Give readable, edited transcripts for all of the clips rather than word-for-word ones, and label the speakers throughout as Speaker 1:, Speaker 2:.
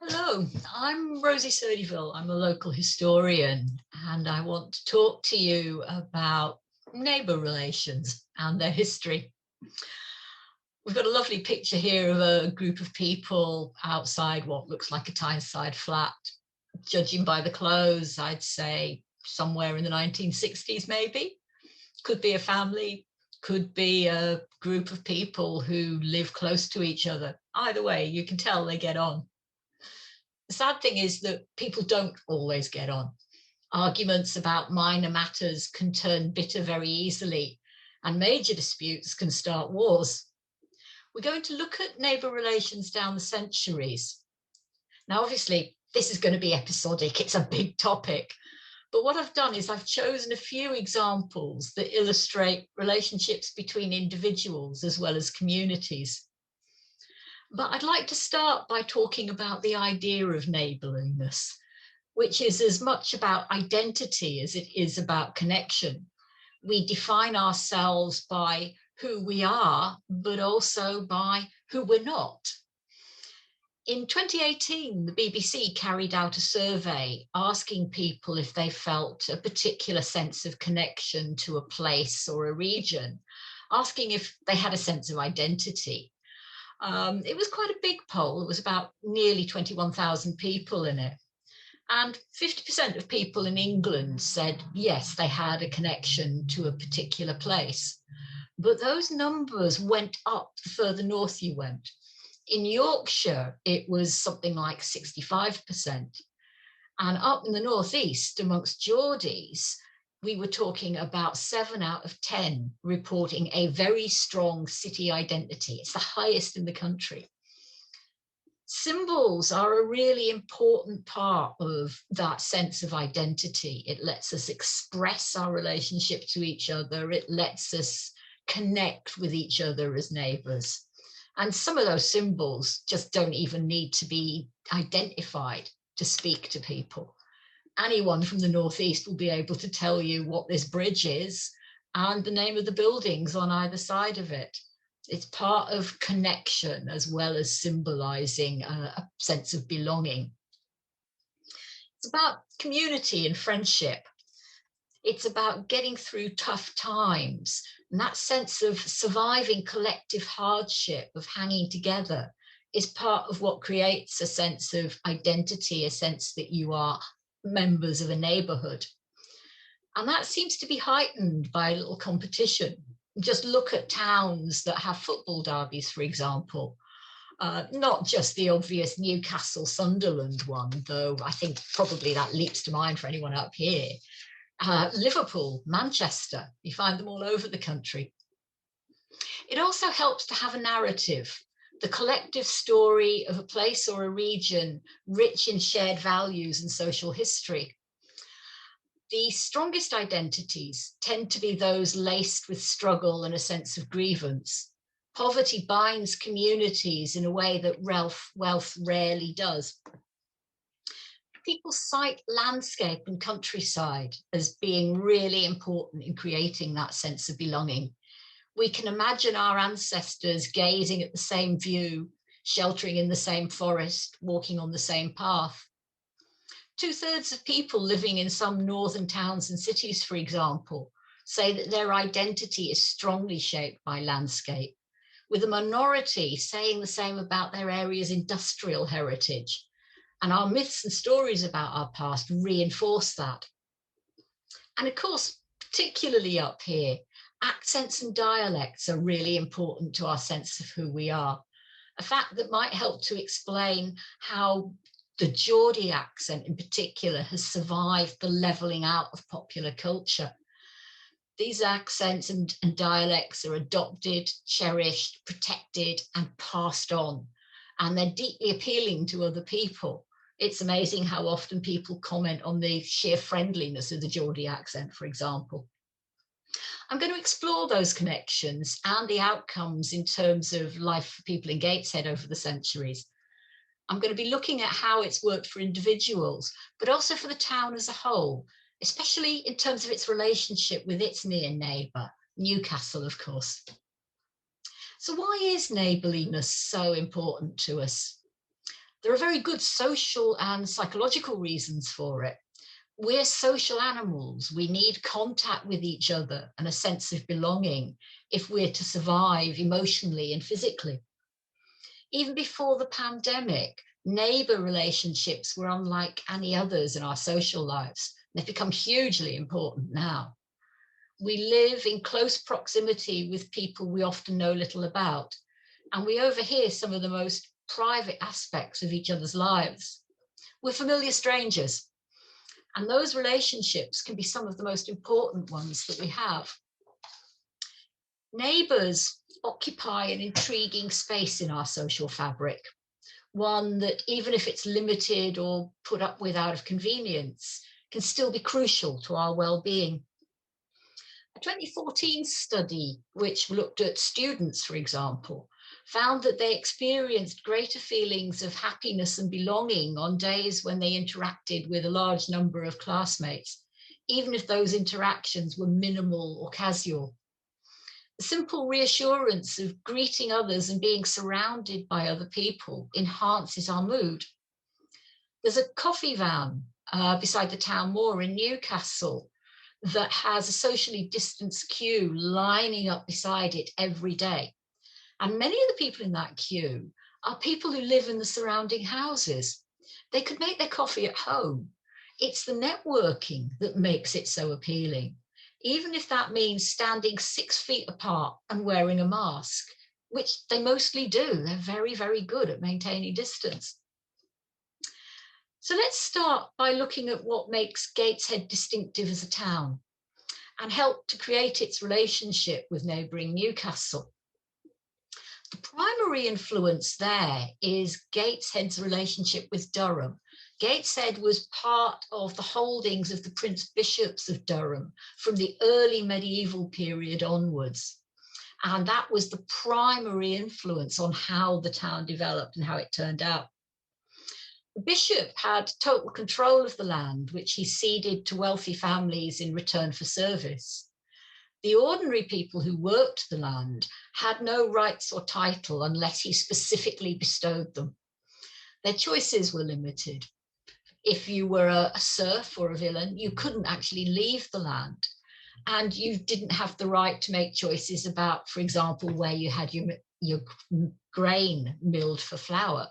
Speaker 1: Hello, I'm Rosie Surdyville. I'm a local historian and I want to talk to you about neighbour relations and their history. We've got a lovely picture here of a group of people outside what looks like a Tyneside flat. Judging by the clothes, I'd say somewhere in the 1960s maybe. Could be a family, could be a group of people who live close to each other. Either way, you can tell they get on. The sad thing is that people don't always get on. Arguments about minor matters can turn bitter very easily, and major disputes can start wars. We're going to look at neighbour relations down the centuries. Now, obviously, this is going to be episodic, it's a big topic. But what I've done is I've chosen a few examples that illustrate relationships between individuals as well as communities. But I'd like to start by talking about the idea of neighbourliness, which is as much about identity as it is about connection. We define ourselves by who we are, but also by who we're not. In 2018, the BBC carried out a survey asking people if they felt a particular sense of connection to a place or a region, asking if they had a sense of identity. It was quite a big poll. It was about nearly 21,000 people in it. And 50% of people in England said, yes, they had a connection to a particular place. But those numbers went up the further north you went. In Yorkshire, it was something like 65%. And up in the northeast, amongst Geordies, we were talking about 7 out of 10 reporting a very strong city identity. It's the highest in the country. Symbols are a really important part of that sense of identity. It lets us express our relationship to each other. It lets us connect with each other as neighbours. And some of those symbols just don't even need to be identified to speak to people. Anyone from the northeast will be able to tell you what this bridge is and the name of the buildings on either side of it. It's part of connection as well as symbolizing a sense of belonging. It's about community and friendship. It's about getting through tough times, and that sense of surviving collective hardship, of hanging together, is part of what creates a sense of identity, a sense that you are members of a neighbourhood. And that seems to be heightened by a little competition. Just look at towns that have football derbies, for example. Not just the obvious Newcastle Sunderland one, though I think probably that leaps to mind for anyone up here. Liverpool, Manchester, you find them all over the country. It also helps to have a narrative, the collective story of a place or a region rich in shared values and social history. The strongest identities tend to be those laced with struggle and a sense of grievance. Poverty binds communities in a way that wealth rarely does. People cite landscape and countryside as being really important in creating that sense of belonging. We can imagine our ancestors gazing at the same view, sheltering in the same forest, walking on the same path. 2/3 of people living in some northern towns and cities, for example, say that their identity is strongly shaped by landscape, with a minority saying the same about their area's industrial heritage. And our myths and stories about our past reinforce that. And of course, particularly up here, accents and dialects are really important to our sense of who we are. A fact that might help to explain how the Geordie accent in particular has survived the levelling out of popular culture. These accents and dialects are adopted, cherished, protected, and passed on. And they're deeply appealing to other people. It's amazing how often people comment on the sheer friendliness of the Geordie accent, for example. I'm going to explore those connections and the outcomes in terms of life for people in Gateshead over the centuries. I'm going to be looking at how it's worked for individuals, but also for the town as a whole, especially in terms of its relationship with its near neighbour, Newcastle, of course. So why is neighbourliness so important to us? There are very good social and psychological reasons for it. We're social animals. We need contact with each other and a sense of belonging if we're to survive emotionally and physically. Even before the pandemic, neighbour relationships were unlike any others in our social lives. They've become hugely important now. We live in close proximity with people we often know little about, and we overhear some of the most private aspects of each other's lives. We're familiar strangers, and those relationships can be some of the most important ones that we have. Neighbours occupy an intriguing space in our social fabric, one that, even if it's limited or put up with out of convenience, can still be crucial to our well-being. A 2014 study, which looked at students, for example, found that they experienced greater feelings of happiness and belonging on days when they interacted with a large number of classmates, even if those interactions were minimal or casual. The simple reassurance of greeting others and being surrounded by other people enhances our mood. There's a coffee van beside the town moor in Newcastle that has a socially distanced queue lining up beside it every day. And many of the people in that queue are people who live in the surrounding houses. They could make their coffee at home. It's the networking that makes it so appealing, even if that means standing 6 feet apart and wearing a mask, which they mostly do. They're very, very good at maintaining distance. So let's start by looking at what makes Gateshead distinctive as a town and help to create its relationship with neighbouring Newcastle. The primary influence there is Gateshead's relationship with Durham. Gateshead was part of the holdings of the Prince Bishops of Durham from the early medieval period onwards. And that was the primary influence on how the town developed and how it turned out. The bishop had total control of the land, which he ceded to wealthy families in return for service. The ordinary people who worked the land had no rights or title unless he specifically bestowed them. Their choices were limited. If you were a serf or a villain, you couldn't actually leave the land. And you didn't have the right to make choices about, for example, where you had your grain milled for flour.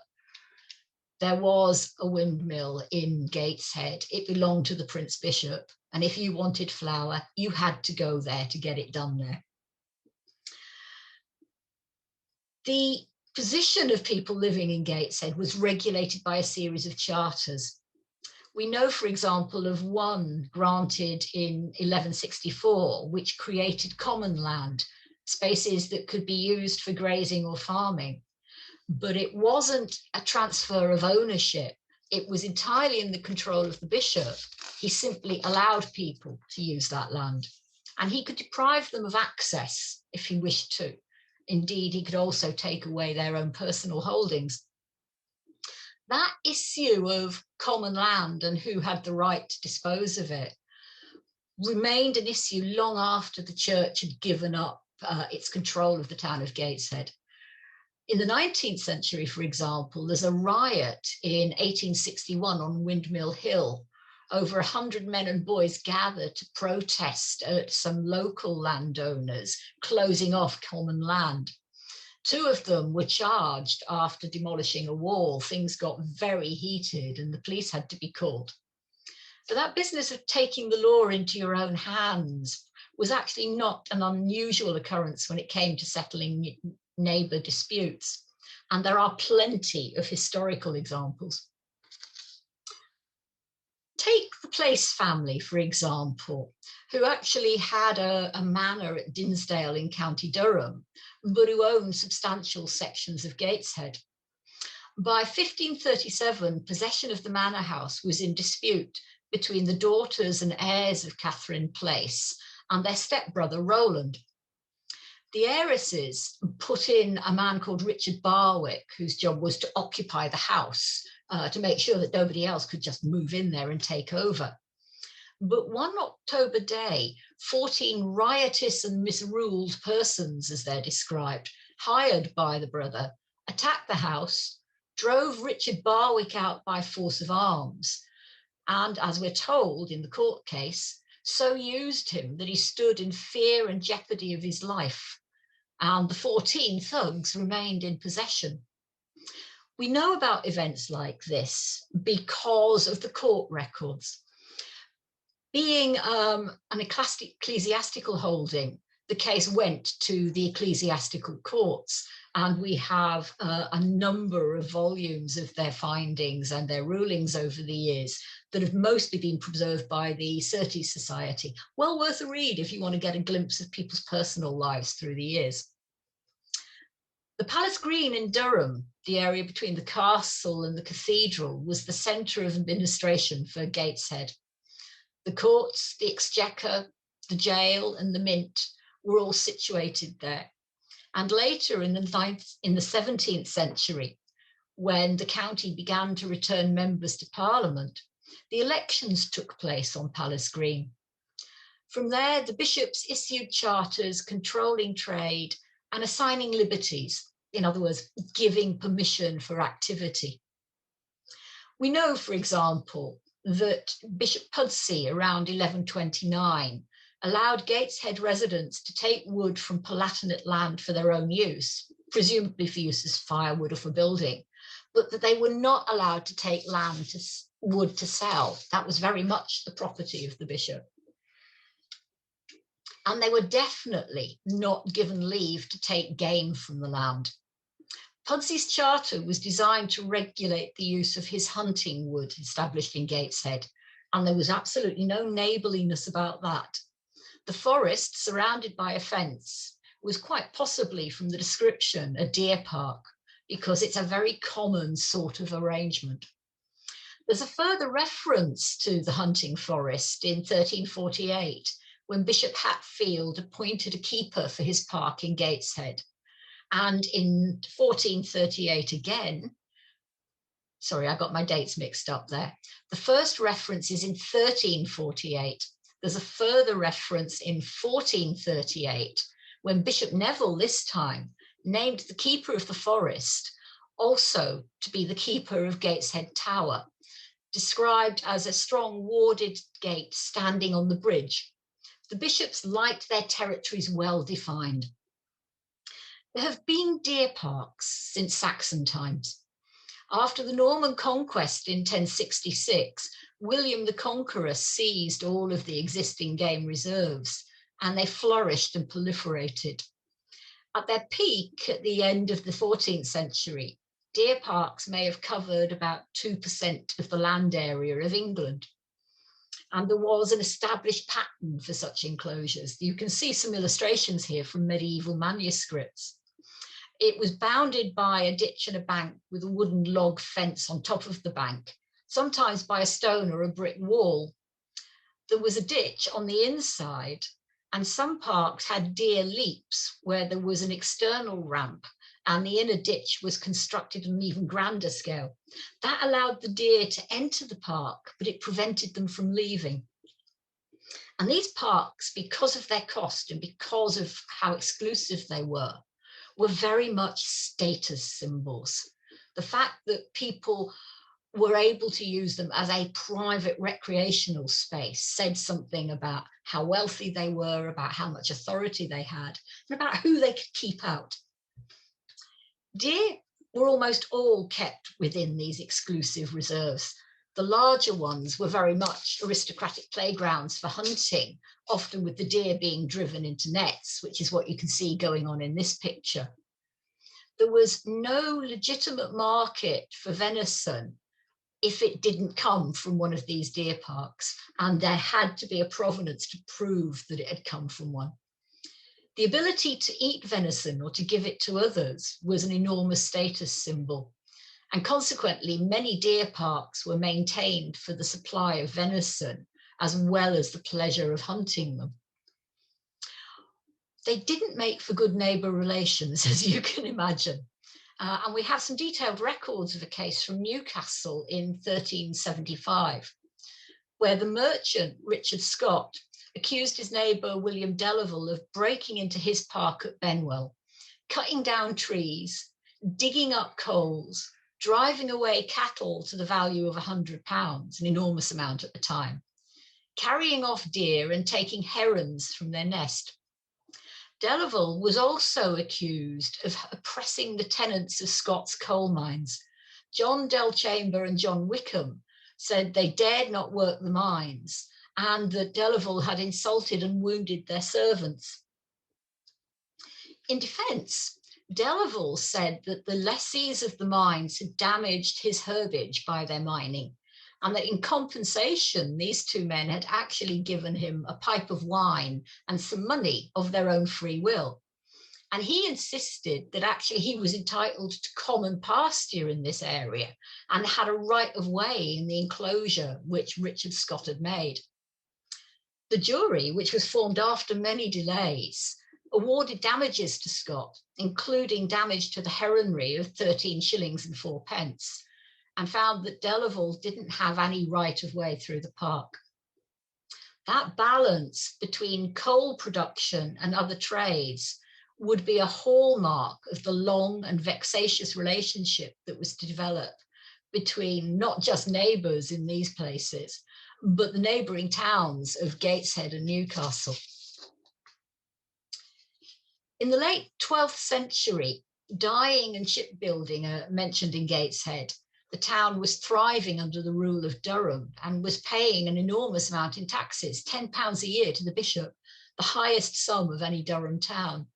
Speaker 1: There was a windmill in Gateshead. It belonged to the Prince Bishop. And if you wanted flour, you had to go there to get it done there. The position of people living in Gateshead was regulated by a series of charters. We know, for example, of one granted in 1164, which created common land, spaces that could be used for grazing or farming. But it wasn't a transfer of ownership. It was entirely in the control of the bishop. He simply allowed people to use that land, and he could deprive them of access if he wished to. Indeed, he could also take away their own personal holdings. That issue of common land and who had the right to dispose of it remained an issue long after the church had given up its control of the town of Gateshead. In the 19th century, for example, there's a riot in 1861 on Windmill Hill. Over 100 men and boys gathered to protest at some local landowners closing off common land. 2 of them were charged after demolishing a wall. Things got very heated and the police had to be called. So that business of taking the law into your own hands was actually not an unusual occurrence when it came to settling neighbour disputes. And there are plenty of historical examples. Take the Place family, for example, who actually had a manor at Dinsdale in County Durham, but who owned substantial sections of Gateshead. By 1537, possession of the manor house was in dispute between the daughters and heirs of Catherine Place and their stepbrother Roland. The heiresses put in a man called Richard Barwick, whose job was to occupy the house, to make sure that nobody else could just move in there and take over. But one October day, 14 riotous and misruled persons, as they're described, hired by the brother, attacked the house, drove Richard Barwick out by force of arms, and, as we're told in the court case, so used him that he stood in fear and jeopardy of his life, and the 14 thugs remained in possession. We know about events like this because of the court records. Being an ecclesiastical holding, the case went to the ecclesiastical courts, and we have a number of volumes of their findings and their rulings over the years that have mostly been preserved by the Surtees Society. Well worth a read if you want to get a glimpse of people's personal lives through the years. The Palace Green in Durham, the area between the castle and the cathedral, was the centre of administration for Gateshead. The courts, the exchequer, the jail and the mint were all situated there. And later in the 17th century, when the county began to return members to Parliament, the elections took place on Palace Green. From there, the bishops issued charters controlling trade and assigning liberties, in other words, giving permission for activity. We know, for example, that Bishop Pudsey around 1129 allowed Gateshead residents to take wood from Palatinate land for their own use, presumably for use as firewood or for building, but that they were not allowed to take wood to sell. That was very much the property of the bishop. And they were definitely not given leave to take game from the land. Pudsey's charter was designed to regulate the use of his hunting wood established in Gateshead, and there was absolutely no neighbourliness about that. The forest, surrounded by a fence, was quite possibly, from the description, a deer park, because it's a very common sort of arrangement. There's a further reference to the hunting forest in 1348, when Bishop Hatfield appointed a keeper for his park in Gateshead. And in 1438 again, sorry, I got my dates mixed up there. The first reference is in 1348. There's a further reference in 1438, when Bishop Neville this time named the keeper of the forest also to be the keeper of Gateshead Tower, described as a strong warded gate standing on the bridge. The bishops liked their territories well defined. There have been deer parks since Saxon times. After the Norman conquest in 1066, William the Conqueror seized all of the existing game reserves, and they flourished and proliferated. At their peak at the end of the 14th century, deer parks may have covered about 2% of the land area of England. And there was an established pattern for such enclosures. You can see some illustrations here from medieval manuscripts. It was bounded by a ditch and a bank with a wooden log fence on top of the bank, sometimes by a stone or a brick wall. There was a ditch on the inside, and some parks had deer leaps where there was an external ramp, and the inner ditch was constructed on an even grander scale. That allowed the deer to enter the park, but it prevented them from leaving. And these parks, because of their cost and because of how exclusive they were very much status symbols. The fact that people were able to use them as a private recreational space said something about how wealthy they were, about how much authority they had, and about who they could keep out. Deer were almost all kept within these exclusive reserves. The larger ones were very much aristocratic playgrounds for hunting, often with the deer being driven into nets, which is what you can see going on in this picture. There was no legitimate market for venison if it didn't come from one of these deer parks, and there had to be a provenance to prove that it had come from one. The ability to eat venison or to give it to others was an enormous status symbol. And consequently, many deer parks were maintained for the supply of venison, as well as the pleasure of hunting them. They didn't make for good neighbour relations, as you can imagine. And we have some detailed records of a case from Newcastle in 1375, where the merchant, Richard Scott, accused his neighbour, William Delaval, of breaking into his park at Benwell, cutting down trees, digging up coals, driving away cattle to the value of £100, an enormous amount at the time, carrying off deer and taking herons from their nest. Delaval was also accused of oppressing the tenants of Scott's coal mines. John Delchamber and John Wickham said they dared not work the mines and that Delaval had insulted and wounded their servants. In defence, Delaval said that the lessees of the mines had damaged his herbage by their mining, and that in compensation, these two men had actually given him a pipe of wine and some money of their own free will. And he insisted that actually he was entitled to common pasture in this area and had a right of way in the enclosure which Richard Scott had made. The jury, which was formed after many delays, awarded damages to Scott, including damage to the heronry of 13 shillings and 4 pence, and found that Delaval didn't have any right of way through the park. That balance between coal production and other trades would be a hallmark of the long and vexatious relationship that was to develop between not just neighbours in these places, but the neighbouring towns of Gateshead and Newcastle. In the late 12th century, dyeing and shipbuilding are mentioned in Gateshead. The town was thriving under the rule of Durham and was paying an enormous amount in taxes, £10 a year to the bishop, the highest sum of any Durham town.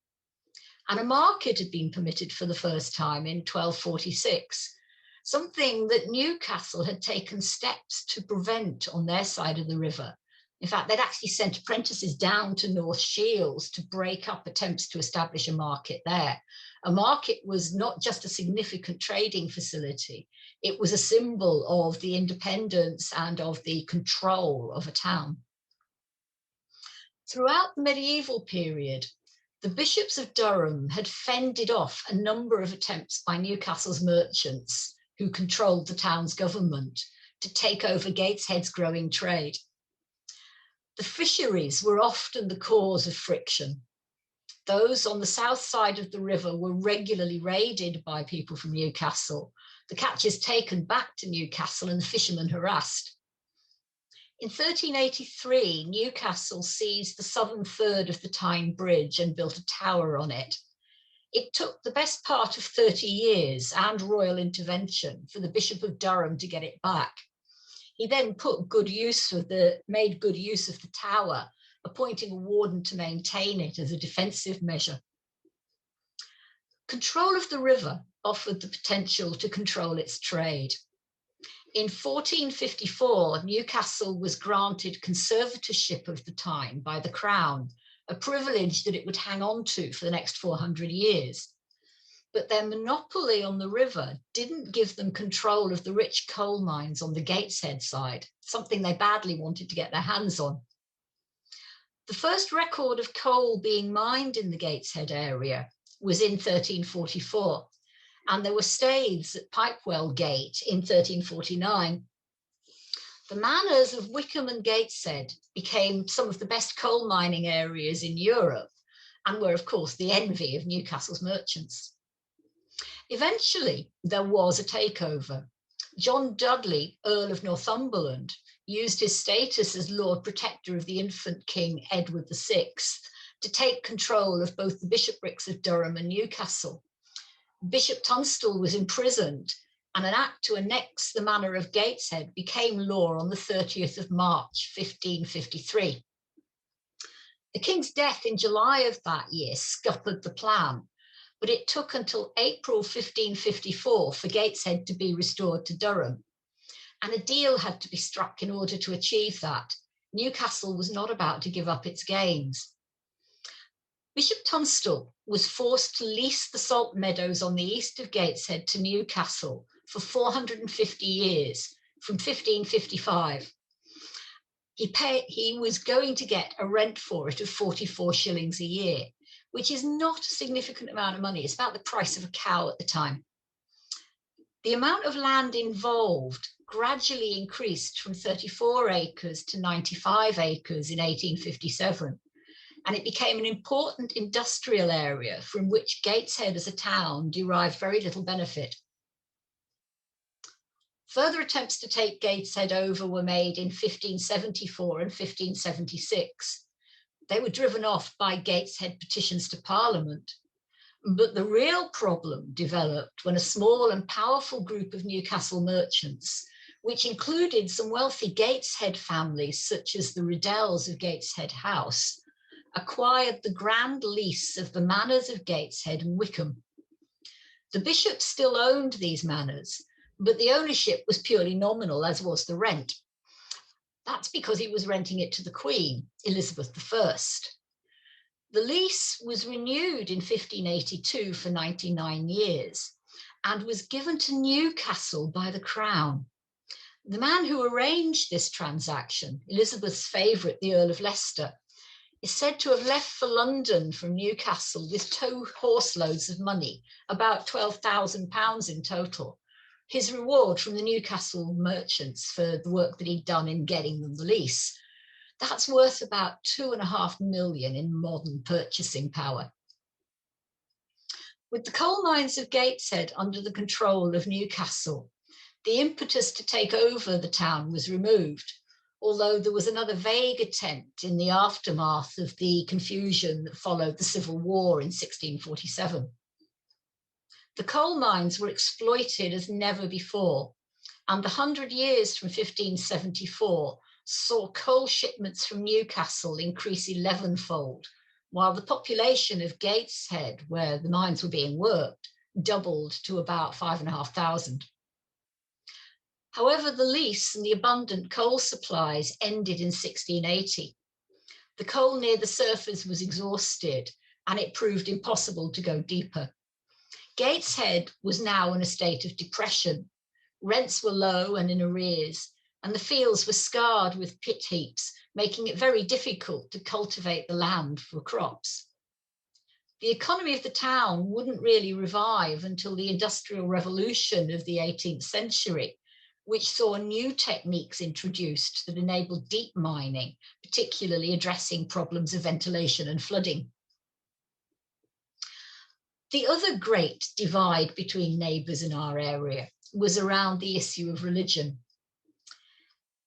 Speaker 1: And a market had been permitted for the first time in 1246, something that Newcastle had taken steps to prevent on their side of the river. In fact, they'd actually sent apprentices down to North Shields to break up attempts to establish a market there. A market was not just a significant trading facility, it was a symbol of the independence and of the control of a town. Throughout the medieval period, the bishops of Durham had fended off a number of attempts by Newcastle's merchants, who controlled the town's government, to take over Gateshead's growing trade. The fisheries were often the cause of friction. Those on the south side of the river were regularly raided by people from Newcastle, the catches taken back to Newcastle and the fishermen harassed. In 1383, Newcastle seized the southern third of the Tyne Bridge and built a tower on it. It took the best part of 30 years and royal intervention for the Bishop of Durham to get it back. He then made good use of the tower, appointing a warden to maintain it as a defensive measure. Control of the river offered the potential to control its trade. In 1454, Newcastle was granted conservatorship of the Tyne by the Crown, a privilege that it would hang on to for the next 400 years. But their monopoly on the river didn't give them control of the rich coal mines on the Gateshead side, something they badly wanted to get their hands on. The first record of coal being mined in the Gateshead area was in 1344, and there were staiths at Pipewell Gate in 1349. The manors of Wickham and Gateshead became some of the best coal mining areas in Europe and were, of course, the envy of Newcastle's merchants. Eventually, there was a takeover. John Dudley, Earl of Northumberland, used his status as Lord Protector of the infant King Edward VI to take control of both the bishoprics of Durham and Newcastle. Bishop Tunstall was imprisoned, and an act to annex the manor of Gateshead became law on the 30th of March, 1553. The king's death in July of that year scuppered the plan, but it took until April 1554 for Gateshead to be restored to Durham, and a deal had to be struck in order to achieve that. Newcastle was not about to give up its gains. Bishop Tunstall was forced to lease the salt meadows on the east of Gateshead to Newcastle for 450 years, from 1555. He was going to get a rent for it of 44 shillings a year, which is not a significant amount of money. It's about the price of a cow at the time. The amount of land involved gradually increased from 34 acres to 95 acres in 1857, and it became an important industrial area from which Gateshead as a town derived very little benefit. Further attempts to take Gateshead over were made in 1574 and 1576. They were driven off by Gateshead petitions to Parliament. But the real problem developed when a small and powerful group of Newcastle merchants, which included some wealthy Gateshead families such as the Riddells of Gateshead House, acquired the grand lease of the manors of Gateshead and Wickham. The bishop still owned these manors, but the ownership was purely nominal, as was the rent. That's because he was renting it to the Queen, Elizabeth I. The lease was renewed in 1582 for 99 years and was given to Newcastle by the Crown. The man who arranged this transaction, Elizabeth's favourite, the Earl of Leicester, is said to have left for London from Newcastle with 2 horse loads of money, about £12,000 in total, his reward from the Newcastle merchants for the work that he'd done in getting them the lease. That's worth about £2.5 million in modern purchasing power. With the coal mines of Gateshead under the control of Newcastle, the impetus to take over the town was removed, although there was another vague attempt in the aftermath of the confusion that followed the Civil War in 1647. The coal mines were exploited as never before, and the 100 years from 1574 saw coal shipments from Newcastle increase 11-fold, while the population of Gateshead, where the mines were being worked, doubled to about 5,500. However, the lease and the abundant coal supplies ended in 1680. The coal near the surface was exhausted, and it proved impossible to go deeper. Gateshead was now in a state of depression. Rents were low and in arrears, and the fields were scarred with pit heaps, making it very difficult to cultivate the land for crops. The economy of the town wouldn't really revive until the Industrial Revolution of the 18th century, which saw new techniques introduced that enabled deep mining, particularly addressing problems of ventilation and flooding. The other great divide between neighbours in our area was around the issue of religion.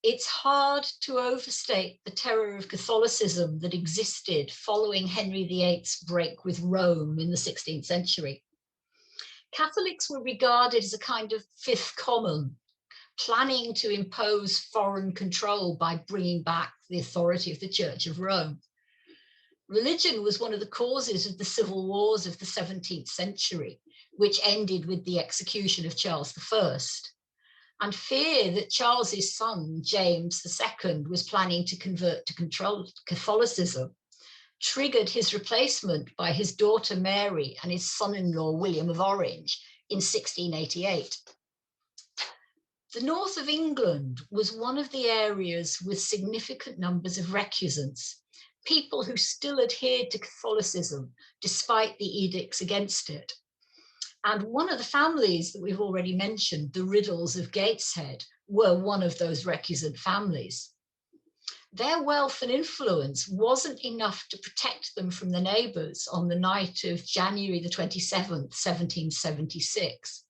Speaker 1: It's hard to overstate the terror of Catholicism that existed following Henry VIII's break with Rome in the 16th century. Catholics were regarded as a kind of fifth common, planning to impose foreign control by bringing back the authority of the Church of Rome. Religion was one of the causes of the civil wars of the 17th century, which ended with the execution of Charles I. And fear that Charles's son, James II, was planning to convert to Catholicism triggered his replacement by his daughter Mary and his son-in-law William of Orange in 1688. The north of England was one of the areas with significant numbers of recusants, people who still adhered to Catholicism despite the edicts against it. And one of the families that we've already mentioned, the Riddells of Gateshead, were one of those recusant families. Their wealth and influence wasn't enough to protect them from the neighbours on the night of January the 27th, 1776.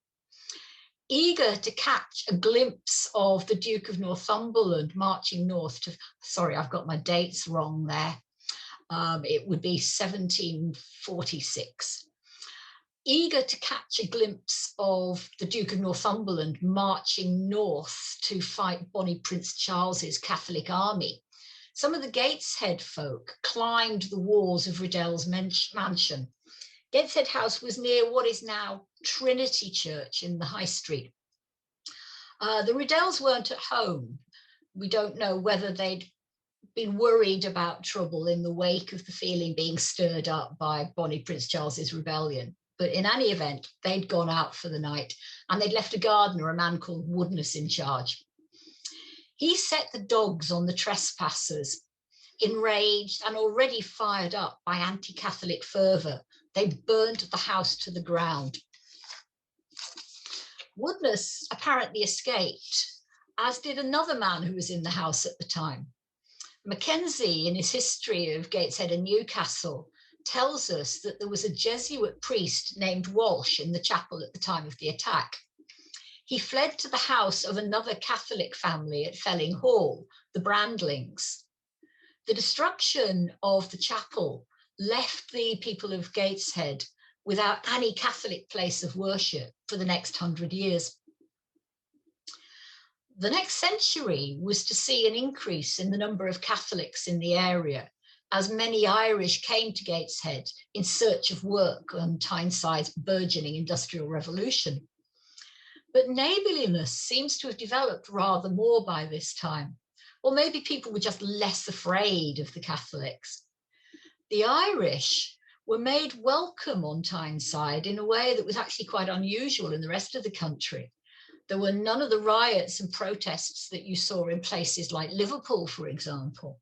Speaker 1: Eager to catch a glimpse of the Duke of Northumberland marching north to, sorry, I've got my dates wrong there. It would be 1746. Eager to catch a glimpse of the Duke of Northumberland marching north to fight Bonnie Prince Charles's Catholic army, some of the Gateshead folk climbed the walls of Riddell's mansion. Gateshead House was near what is now Trinity Church in the High Street. The Riddells weren't at home. We don't know whether they'd been worried about trouble in the wake of the feeling being stirred up by Bonnie Prince Charles's rebellion. But in any event, they'd gone out for the night and they'd left a gardener, a man called Woodness, in charge. He set the dogs on the trespassers. Enraged and already fired up by anti-Catholic fervour, they burnt the house to the ground. Woodness apparently escaped, as did another man who was in the house at the time. Mackenzie, in his history of Gateshead and Newcastle, tells us that there was a Jesuit priest named Walsh in the chapel at the time of the attack. he fled to the house of another Catholic family at Felling Hall, the Brandlings. The destruction of the chapel left the people of Gateshead without any Catholic place of worship for the next 100 years. The next century was to see an increase in the number of Catholics in the area, as many Irish came to Gateshead in search of work on Tyneside's burgeoning industrial revolution. But neighbourliness seems to have developed rather more by this time, or maybe people were just less afraid of the Catholics. The Irish were made welcome on Tyneside in a way that was actually quite unusual in the rest of the country. There were none of the riots and protests that you saw in places like Liverpool, for example.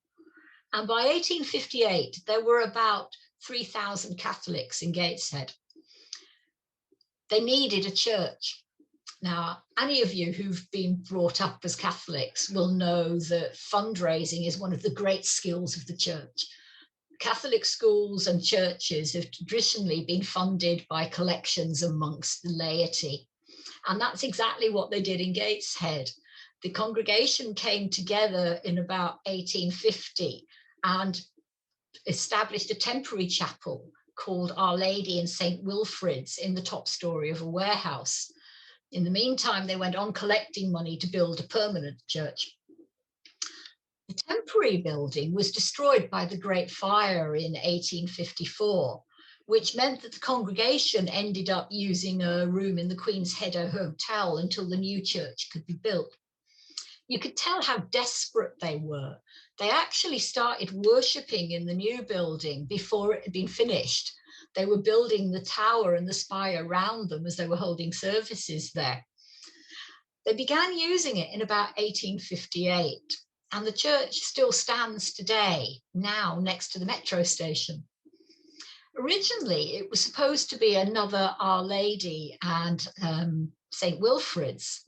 Speaker 1: And by 1858, there were about 3,000 Catholics in Gateshead. They needed a church. Now, any of you who've been brought up as Catholics will know that fundraising is one of the great skills of the church. Catholic schools and churches have traditionally been funded by collections amongst the laity. And that's exactly what they did in Gateshead. The congregation came together in about 1850 and established a temporary chapel called Our Lady in St. Wilfrid's in the top story of a warehouse. In the meantime, they went on collecting money to build a permanent church. The temporary building was destroyed by the Great Fire in 1854, which meant that the congregation ended up using a room in the Queen's Head Hotel until the new church could be built. You could tell how desperate they were. They actually started worshipping in the new building before it had been finished. They were building the tower and the spire around them as they were holding services there. They began using it in about 1858, and the church still stands today, now next to the metro station. Originally, it was supposed to be another Our Lady and St. Wilfrid's,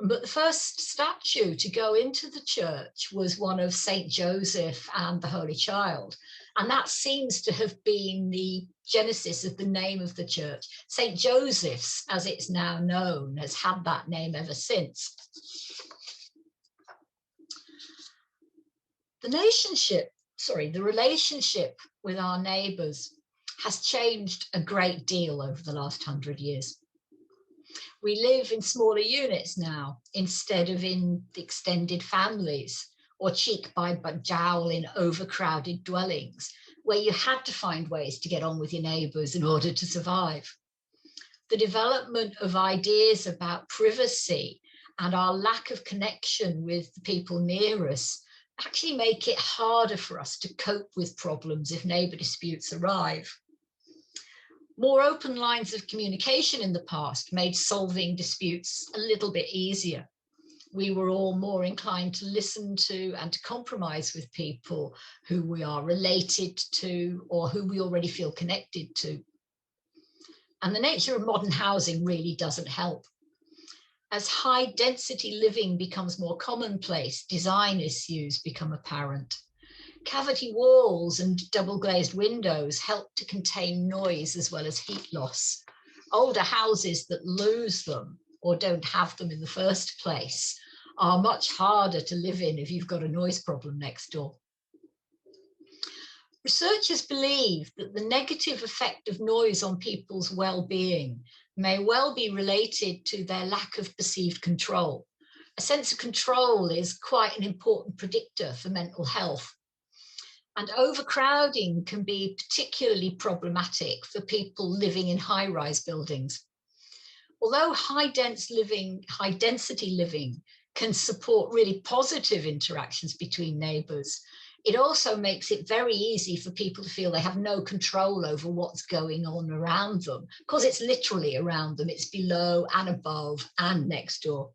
Speaker 1: but the first statue to go into the church was one of St. Joseph and the Holy Child. And that seems to have been the genesis of the name of the church. St. Joseph's, as it's now known, has had that name ever since. The relationship with our neighbours has changed a great deal over the last 100 years. We live in smaller units now, instead of in extended families, or cheek by jowl in overcrowded dwellings, where you had to find ways to get on with your neighbours in order to survive. The development of ideas about privacy and our lack of connection with the people near us actually make it harder for us to cope with problems if neighbour disputes arrive. More open lines of communication in the past made solving disputes a little bit easier. We were all more inclined to listen to and to compromise with people who we are related to or who we already feel connected to. And the nature of modern housing really doesn't help. As high density living becomes more commonplace, design issues become apparent. Cavity walls and double glazed windows help to contain noise as well as heat loss. Older houses that lose them or don't have them in the first place are much harder to live in if you've got a noise problem next door. Researchers believe that the negative effect of noise on people's well-being may well be related to their lack of perceived control. A sense of control is quite an important predictor for mental health. And overcrowding can be particularly problematic for people living in high-rise buildings. Although high-density living can support really positive interactions between neighbours, it also makes it very easy for people to feel they have no control over what's going on around them, because it's literally around them, it's below and above and next door.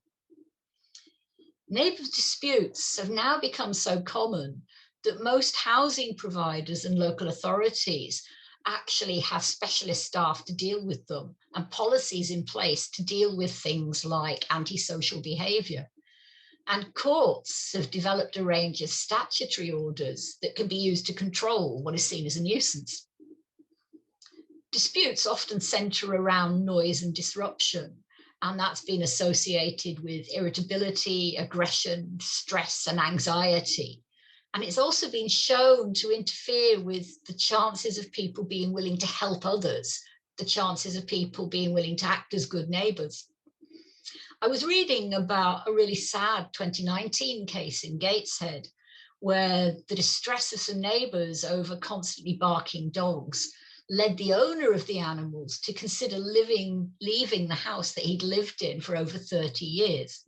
Speaker 1: Neighbour disputes have now become so common that most housing providers and local authorities actually have specialist staff to deal with them and policies in place to deal with things like antisocial behaviour. And courts have developed a range of statutory orders that can be used to control what is seen as a nuisance. Disputes often centre around noise and disruption, And that's been associated with irritability, aggression, stress, and anxiety. And it's also been shown to interfere with the chances of people being willing to help others, the chances of people being willing to act as good neighbours. I was reading about a really sad 2019 case in Gateshead, where the distress of some neighbours over constantly barking dogs led the owner of the animals to consider leaving the house that he'd lived in for over 30 years.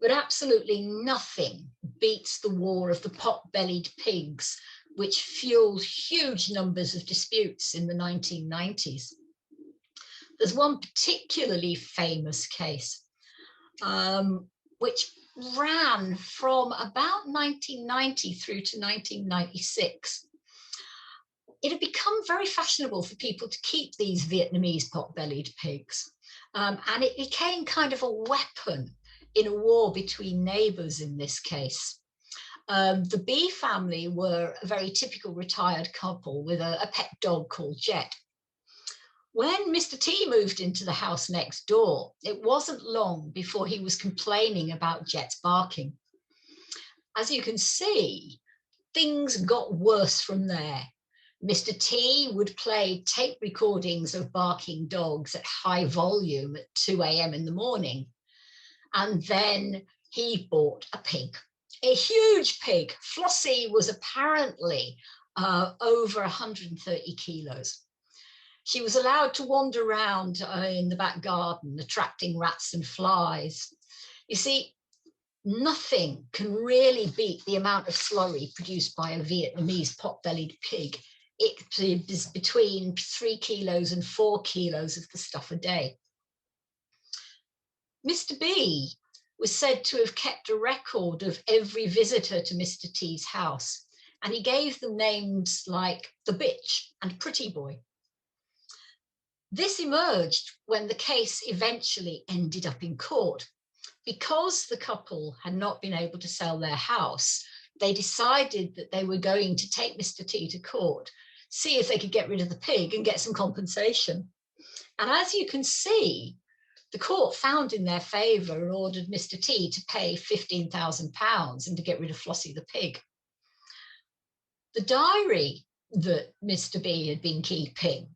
Speaker 1: But absolutely nothing beats the war of the pot-bellied pigs, which fueled huge numbers of disputes in the 1990s. There's one particularly famous case, which ran from about 1990 through to 1996. It had become very fashionable for people to keep these Vietnamese pot-bellied pigs, and it became kind of a weapon in a war between neighbours in this case. The B family were a very typical retired couple with a pet dog called Jet. When Mr. T moved into the house next door, it wasn't long before he was complaining about Jet's barking. As you can see, things got worse from there. Mr. T would play tape recordings of barking dogs at high volume at 2 a.m. in the morning. And then he bought a pig, a huge pig. Flossie was apparently over 130 kilos. She was allowed to wander around in the back garden, attracting rats and flies. You see, nothing can really beat the amount of slurry produced by a Vietnamese pot-bellied pig. It is between 3 kilos and 4 kilos of the stuff a day. Mr. B was said to have kept a record of every visitor to Mr. T's house, and he gave them names like the Bitch and Pretty Boy. This emerged when the case eventually ended up in court. Because the couple had not been able to sell their house, they decided that they were going to take Mr. T to court, see if they could get rid of the pig and get some compensation. And as you can see, the court found in their favour and ordered Mr. T to pay £15,000 and to get rid of Flossie the pig. The diary that Mr. B had been keeping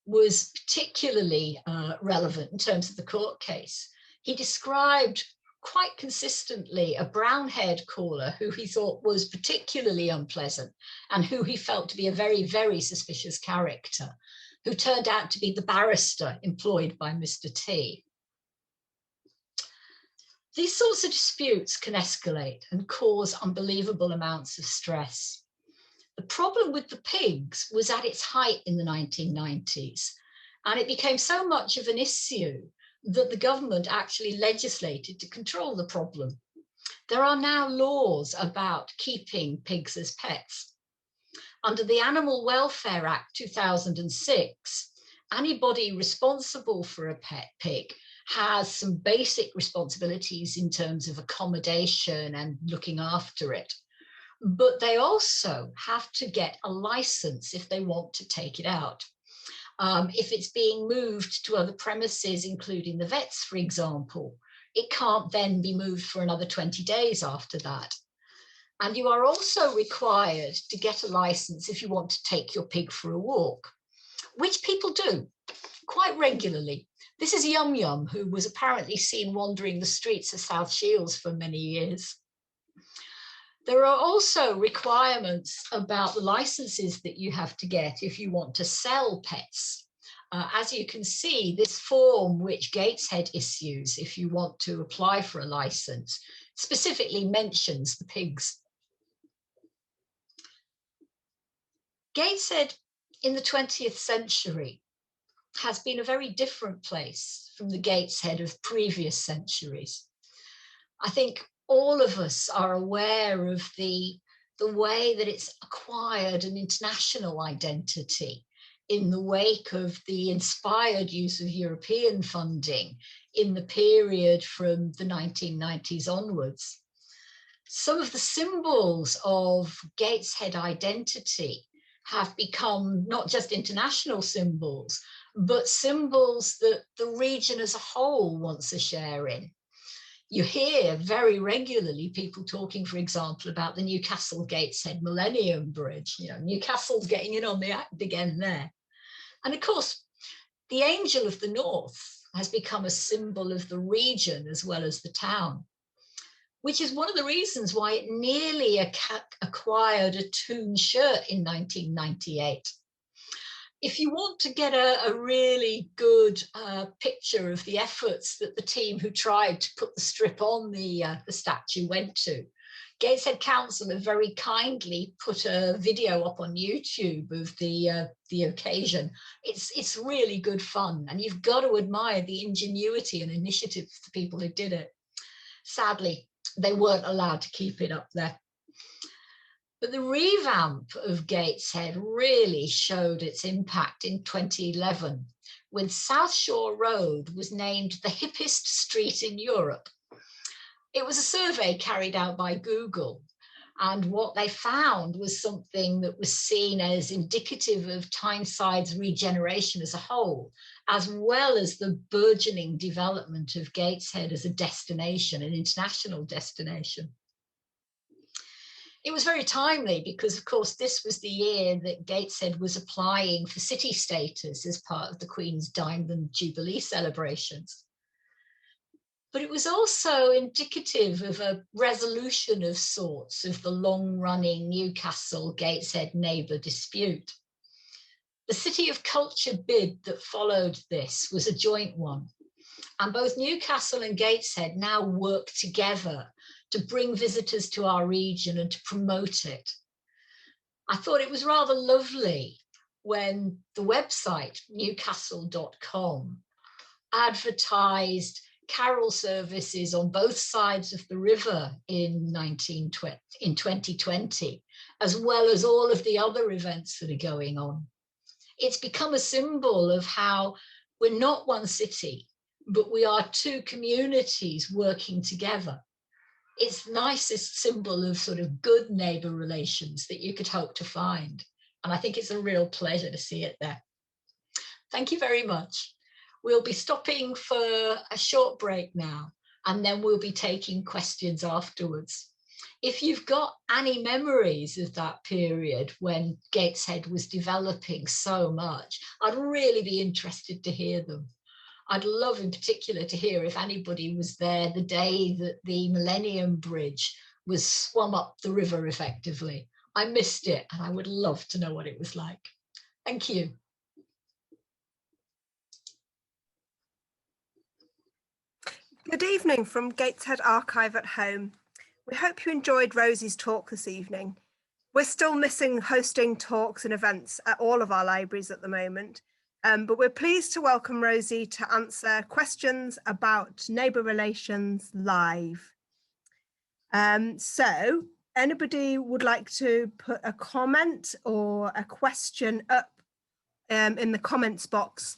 Speaker 1: was particularly relevant in terms of the court case. He described quite consistently a brown-haired caller who he thought was particularly unpleasant and who he felt to be a very, very suspicious character, who turned out to be the barrister employed by Mr. T. These sorts of disputes can escalate and cause unbelievable amounts of stress. The problem with the pigs was at its height in the 1990s, and it became so much of an issue that the government actually legislated to control the problem. There are now laws about keeping pigs as pets. Under the Animal Welfare Act 2006, anybody responsible for a pet pig has some basic responsibilities in terms of accommodation and looking after it. But they also have to get a license if they want to take it out. If it's being moved to other premises, including the vets, for example, it can't then be moved for another 20 days after that. And you are also required to get a license if you want to take your pig for a walk, which people do quite regularly. This is Yum Yum, who was apparently seen wandering the streets of South Shields for many years. There are also requirements about the licenses that you have to get if you want to sell pets. As you can see, this form which Gateshead issues if you want to apply for a license specifically mentions the pigs. Gateshead in the 20th century has been a very different place from the Gateshead of previous centuries. I think all of us are aware of the way that it's acquired an international identity in the wake of the inspired use of European funding in the period from the 1990s onwards. Some of the symbols of Gateshead identity have become not just international symbols, but symbols that the region as a whole wants a share in. You hear very regularly people talking, for example, about the Newcastle Gateshead Millennium Bridge. You know, Newcastle's getting in on the act again there. And of course, the Angel of the North has become a symbol of the region as well as the town, which is one of the reasons why it nearly acquired a Toon shirt in 1998. If you want to get a really good picture of the efforts that the team who tried to put the strip on the statue went to, Gateshead Council have very kindly put a video up on YouTube of the occasion. It's really good fun, and you've got to admire the ingenuity and initiative of the people who did it. Sadly, they weren't allowed to keep it up there. But the revamp of Gateshead really showed its impact in 2011, when South Shore Road was named the hippest street in Europe. It was a survey carried out by Google, and what they found was something that was seen as indicative of Tyneside's regeneration as a whole, as well as the burgeoning development of Gateshead as a destination, an international destination. It was very timely because, of course, this was the year that Gateshead was applying for city status as part of the Queen's Diamond Jubilee celebrations. But it was also indicative of a resolution of sorts of the long-running Newcastle-Gateshead neighbour dispute. The City of Culture bid that followed this was a joint one, and both Newcastle and Gateshead now work together to bring visitors to our region and to promote it. I thought it was rather lovely when the website newcastle.com advertised carol services on both sides of the river in 2020, as well as all of the other events that are going on. It's become a symbol of how we're not one city, but we are two communities working together. It's the nicest symbol of sort of good neighbour relations that you could hope to find. And I think it's a real pleasure to see it there. Thank you very much. We'll be stopping for a short break now, and then we'll be taking questions afterwards. If you've got any memories of that period when Gateshead was developing so much, I'd really be interested to hear them. I'd love in particular to hear if anybody was there the day that the Millennium Bridge was swum up the river effectively. I missed it, and I would love to know what it was like. Thank you.
Speaker 2: Good evening from Gateshead Archive at Home. We hope you enjoyed Rosie's talk this evening. We're still missing hosting talks and events at all of our libraries at the moment, but we're pleased to welcome Rosie to answer questions about neighbour relations live. So anybody would like to put a comment or a question up in the comments box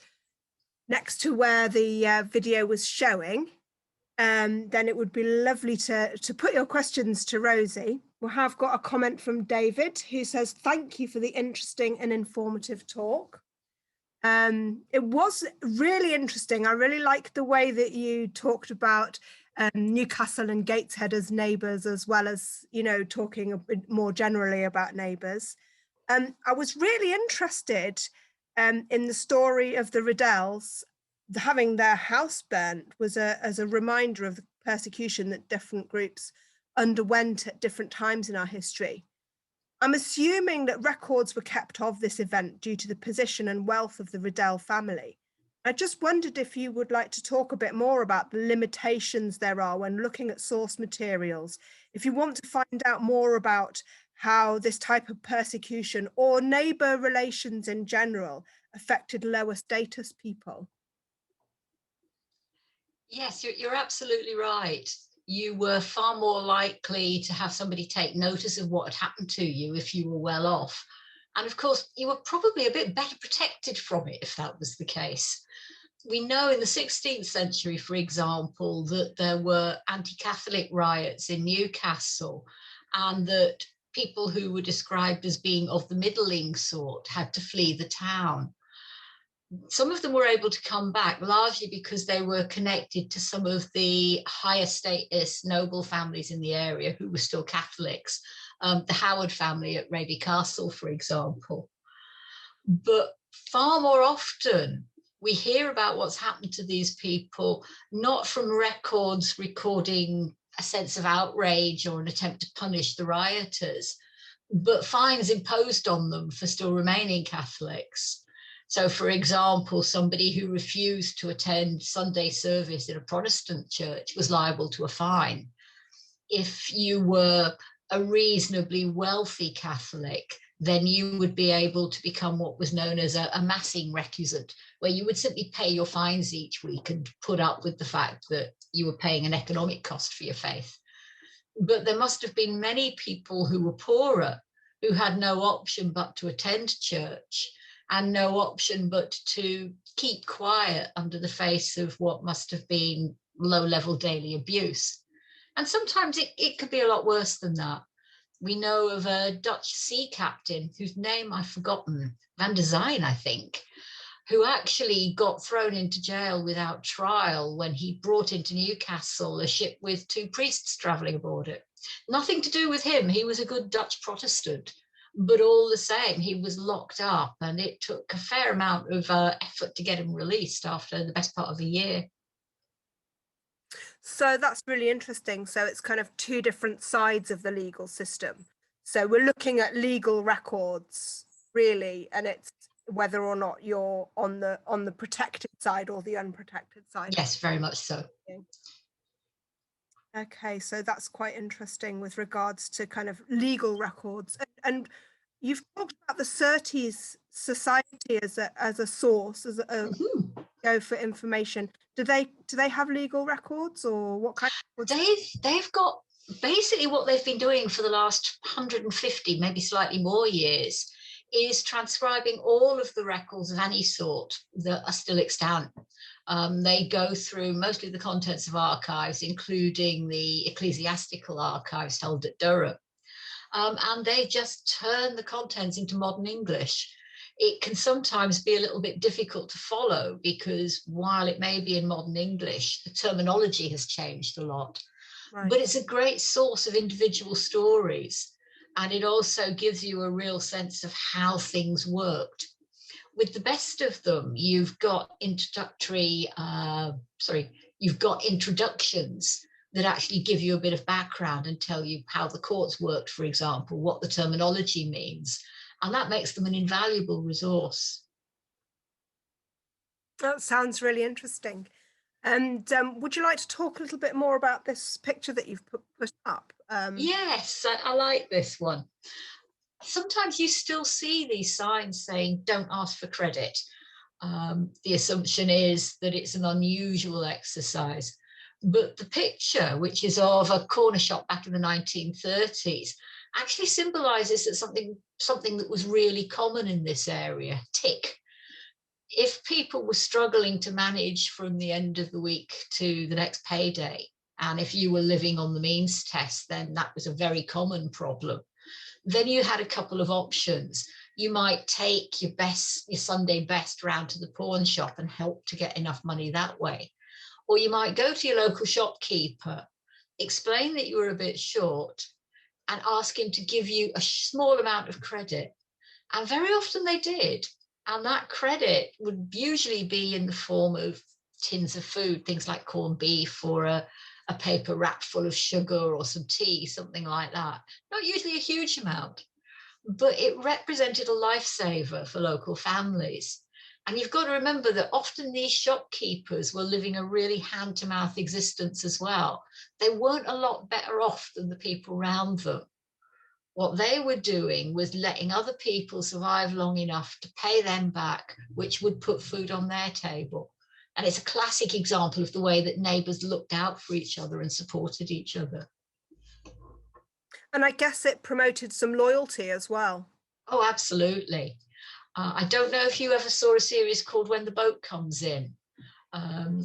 Speaker 2: next to where the video was showing, then it would be lovely to put your questions to Rosie. We have got a comment from David who says, thank you for the interesting and informative talk. It was really interesting. I really liked the way that you talked about Newcastle and Gateshead as neighbours, as well as, you know, talking a bit more generally about neighbours. I was really interested in the story of the Riddells. Having their house burnt was as a reminder of the persecution that different groups underwent at different times in our history. I'm assuming that records were kept of this event due to the position and wealth of the Riddell family. I just wondered if you would like to talk a bit more about the limitations there are when looking at source materials. If you want to find out more about how this type of persecution or neighbour relations in general affected lower status people.
Speaker 1: Yes, you're absolutely right. You were far more likely to have somebody take notice of what had happened to you if you were well off. And of course, you were probably a bit better protected from it if that was the case. We know in the 16th century, for example, that there were anti-Catholic riots in Newcastle, and that people who were described as being of the middling sort had to flee the town. some of them were able to come back largely because they were connected to some of the higher status noble families in the area who were still Catholics, the Howard family at Raby Castle, for example. But far more often, we hear about what's happened to these people, not from records recording a sense of outrage or an attempt to punish the rioters, but fines imposed on them for still remaining Catholics. So, for example, somebody who refused to attend Sunday service in a Protestant church was liable to a fine. If you were a reasonably wealthy Catholic, then you would be able to become what was known as a massing recusant, where you would simply pay your fines each week and put up with the fact that you were paying an economic cost for your faith. But there must have been many people who were poorer, who had no option but to attend church, and no option but to keep quiet under the face of what must have been low-level daily abuse. And sometimes it could be a lot worse than that. We know of a Dutch sea captain whose name I've forgotten, Van der Zijn, I think, who actually got thrown into jail without trial when he brought into Newcastle a ship with 2 priests travelling aboard it. Nothing to do with him. He was a good Dutch Protestant. But all the same, he was locked up, and it took a fair amount of effort to get him released after the best part of a year.
Speaker 2: So that's really interesting. So it's kind of 2 different sides of the legal system. So we're looking at legal records, really, and it's whether or not you're on the protected side or the unprotected side.
Speaker 1: Yes, very much so.
Speaker 2: Okay, so that's quite interesting with regards to kind of legal records. And you've talked about the Surtees Society as a source, as a go for information. Do they have legal records, or what kind of records?
Speaker 1: They've got basically what they've been doing for the last 150, maybe slightly more years, is transcribing all of the records of any sort that are still extant. They go through mostly the contents of archives, including the ecclesiastical archives held at Durham. And they just turn the contents into modern English. It can sometimes be a little bit difficult to follow because while it may be in modern English, the terminology has changed a lot. Right. But it's a great source of individual stories. And it also gives you a real sense of how things worked. With the best of them, you've got introductions that actually give you a bit of background and tell you how the courts worked, for example, what the terminology means. And that makes them an invaluable resource.
Speaker 2: That sounds really interesting. And would you like to talk a little bit more about this picture that you've put up?
Speaker 1: Yes, I like this one. Sometimes you still see these signs saying, don't ask for credit. The assumption is that it's an unusual exercise. But the picture, which is of a corner shop back in the 1930s, actually symbolises that something that was really common in this area, tick. If people were struggling to manage from the end of the week to the next payday, and if you were living on the means test, then that was a very common problem. Then you had a couple of options. You might take your Sunday best round to the pawn shop and help to get enough money that way. Or you might go to your local shopkeeper, explain that you were a bit short, and ask him to give you a small amount of credit. And very often they did. And that credit would usually be in the form of tins of food, things like corned beef or a paper wrap full of sugar or some tea, something like that. Not usually a huge amount, but it represented a lifesaver for local families. And you've got to remember that often these shopkeepers were living a really hand-to-mouth existence as well. They weren't a lot better off than the people around them. What they were doing was letting other people survive long enough to pay them back, which would put food on their table. And it's a classic example of the way that neighbours looked out for each other and supported each other.
Speaker 2: And I guess it promoted some loyalty as well.
Speaker 1: Oh, absolutely. I don't know if you ever saw a series called When the Boat Comes In.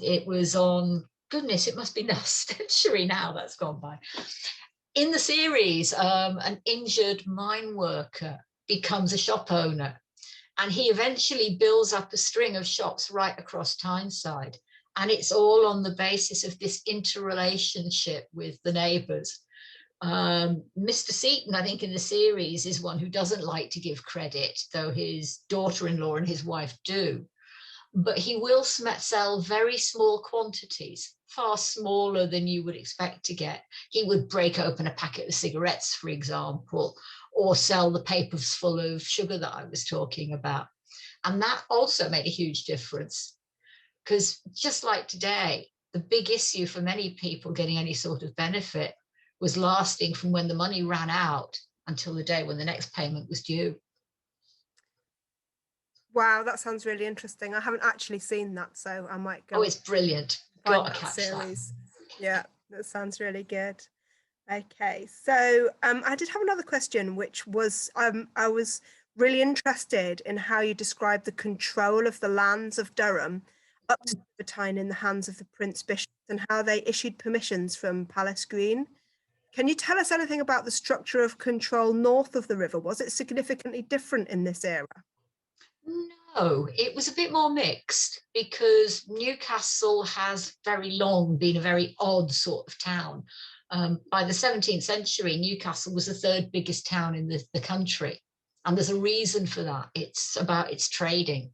Speaker 1: It was on, goodness, it must be now a century now that's gone by. In the series, an injured mine worker becomes a shop owner, And he eventually builds up a string of shops right across Tyneside. And it's all on the basis of this interrelationship with the neighbours. Mr. Seaton, I think, in the series is one who doesn't like to give credit, though his daughter-in-law and his wife do. But he will sell very small quantities, far smaller than you would expect to get. He would break open a packet of cigarettes, for example, or sell the papers full of sugar that I was talking about. And that also made a huge difference, because just like today, the big issue for many people getting any sort of benefit was lasting from when the money ran out until the day when the next payment was due.
Speaker 2: Wow, that sounds really interesting. I haven't actually seen that, so I might go.
Speaker 1: Oh, it's brilliant. Gotta catch
Speaker 2: series. That. Yeah, that sounds really good. Okay, so I did have another question, which was I was really interested in how you described the control of the lands of Durham up to the Tyne in the hands of the Prince Bishops and how they issued permissions from Palace Green. Can you tell us anything about the structure of control north of the river? Was it significantly different in this era?
Speaker 1: No, it was a bit more mixed, because Newcastle has very long been a very odd sort of town. By the 17th century, Newcastle was the third biggest town in the country. And there's a reason for that. It's about its trading.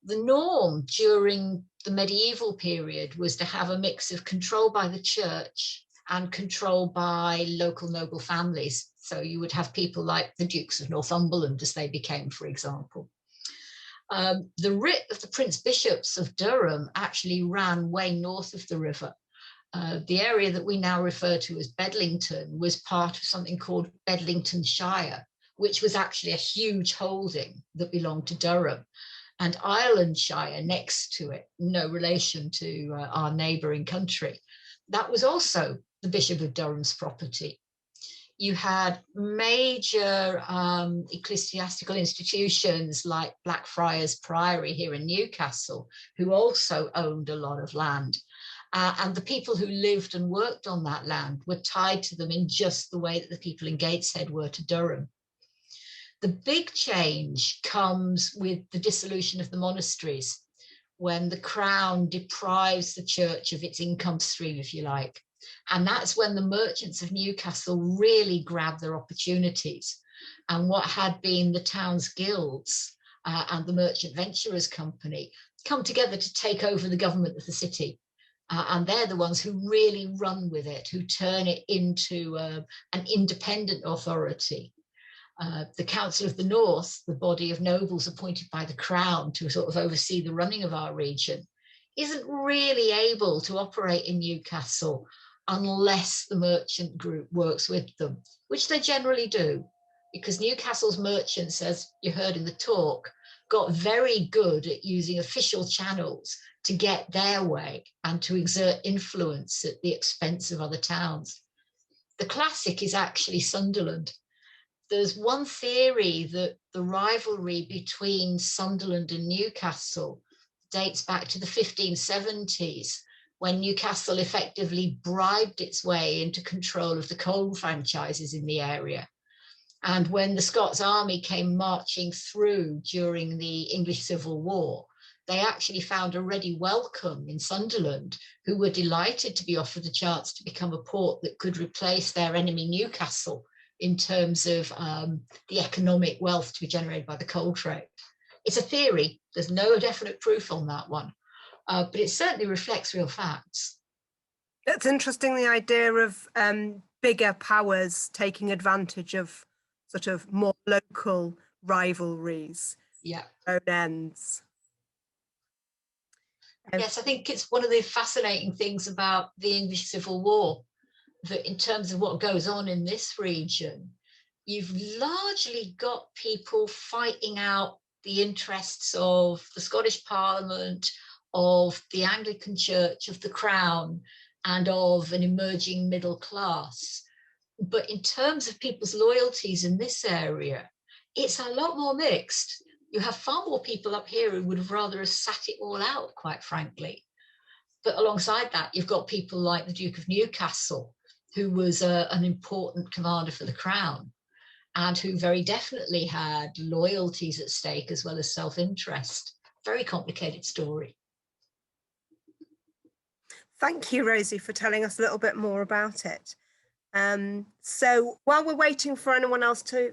Speaker 1: The norm during the medieval period was to have a mix of control by the church and control by local noble families. So you would have people like the Dukes of Northumberland, as they became, for example. The writ of the Prince Bishops of Durham actually ran way north of the river. The area that we now refer to as Bedlington was part of something called Bedlington Shire, which was actually a huge holding that belonged to Durham. And Ireland Shire next to it, no relation to our neighbouring country, that was also the Bishop of Durham's property. You had major ecclesiastical institutions like Blackfriars Priory here in Newcastle, who also owned a lot of land. And the people who lived and worked on that land were tied to them in just the way that the people in Gateshead were to Durham. The big change comes with the dissolution of the monasteries, when the crown deprives the church of its income stream, if you like. And that's when the merchants of Newcastle really grabbed their opportunities. And what had been the town's guilds and the Merchant Venturers Company come together to take over the government of the city. And they're the ones who really run with it, who turn it into an independent authority. The Council of the North, the body of nobles appointed by the Crown to sort of oversee the running of our region, isn't really able to operate in Newcastle unless the merchant group works with them, which they generally do, because Newcastle's merchants, as you heard in the talk, got very good at using official channels to get their way and to exert influence at the expense of other towns. The classic is actually Sunderland. There's one theory that the rivalry between Sunderland and Newcastle dates back to the 1570s, when Newcastle effectively bribed its way into control of the coal franchises in the area. And when the Scots Army came marching through during the English Civil War, they actually found a ready welcome in Sunderland, who were delighted to be offered a chance to become a port that could replace their enemy Newcastle in terms of the economic wealth to be generated by the coal trade. It's a theory. There's no definite proof on that one, but it certainly reflects real facts.
Speaker 2: It's interesting, the idea of bigger powers taking advantage of sort of more local rivalries.
Speaker 1: Yeah.
Speaker 2: Own ends.
Speaker 1: Yes, I think it's one of the fascinating things about the English Civil War, that in terms of what goes on in this region, you've largely got people fighting out the interests of the Scottish Parliament, of the Anglican Church, of the Crown, and of an emerging middle class. But in terms of people's loyalties in this area, it's a lot more mixed. You have far more people up here who would have rather have sat it all out, quite frankly. But alongside that, you've got people like the Duke of Newcastle, who was an important commander for the Crown. and who very definitely had loyalties at stake as well as self-interest. Very complicated story.
Speaker 2: Thank you, Rosie, for telling us a little bit more about it. So while we're waiting for anyone else to